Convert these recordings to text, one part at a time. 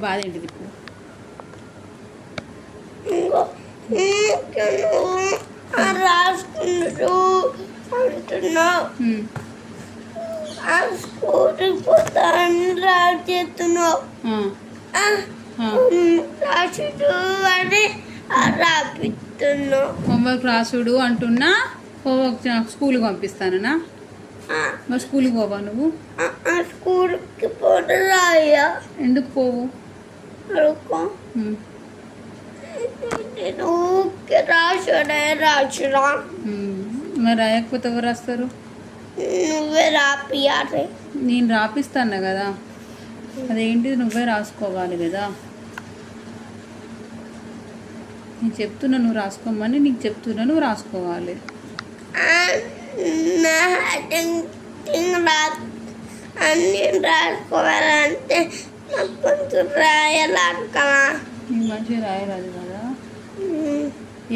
బాధ ఏంటిది ఇప్పుడు? రాసుకుంటూ అంటున్నావు, స్కూల్కి పోతాను రాసేస్తున్నావు, రాసుడు అని రాపిస్తున్నావు. హోంవర్క్ రాసుడు అంటున్నా, హోంవర్క్ స్కూల్కి పంపిస్తానన్నా. మరి స్కూల్కి పోవా నువ్వు? స్కూల్కి పోతే రాయ్యా. ఎందుకు పోవు? అడుకో నేను ఊరికే రాసురా. మరి రాయకపోతే ఎవరు రాస్తారు? నువ్వే రాపియాలి. నేను రాపిస్తాను కదా, అదేంటిది నువ్వే రాసుకోవాలి కదా. నేను చెప్తున్నా నువ్వు రాసుకోమని, నీకు చెప్తున్నా నువ్వు రాసుకోవాలి. అన్నీ రాసుకోవాలంటే నాకు కొంచెం రాయాలి కదా. నీకు మంచిగా రాయరాదు కదా.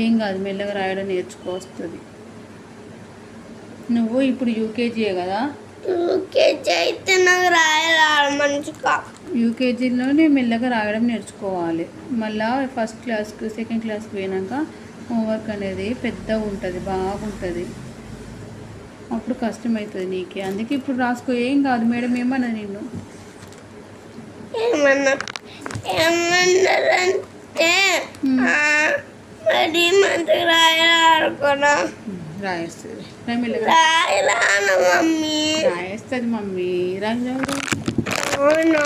ఏం కాదు, మెల్లగా రాయడం నేర్చుకోవస్తుంది. నువ్వు ఇప్పుడు యూకేజీయే కదా. యూకేజీ అయితే నాకు రాయాలి మంచిగా. యూకేజీలోనే మెల్లగా రాయడం నేర్చుకోవాలి. మళ్ళీ ఫస్ట్ క్లాస్కి సెకండ్ క్లాస్కి పోయినాక హోంవర్క్ అనేది పెద్దగా ఉంటుంది, బాగుంటుంది. అప్పుడు కష్టమవుతుంది నీకే. అందుకే ఇప్పుడు రాసుకో, ఏం కాదు. మేడం ఏమన్నా నిన్ను ఏమన్నారంటే మరి మంచిగా రాయాలనుకున్నా. రాయేస్తుంది రాయలాను మమ్మీ. రాయేస్తుంది మమ్మీ. రాజు అవును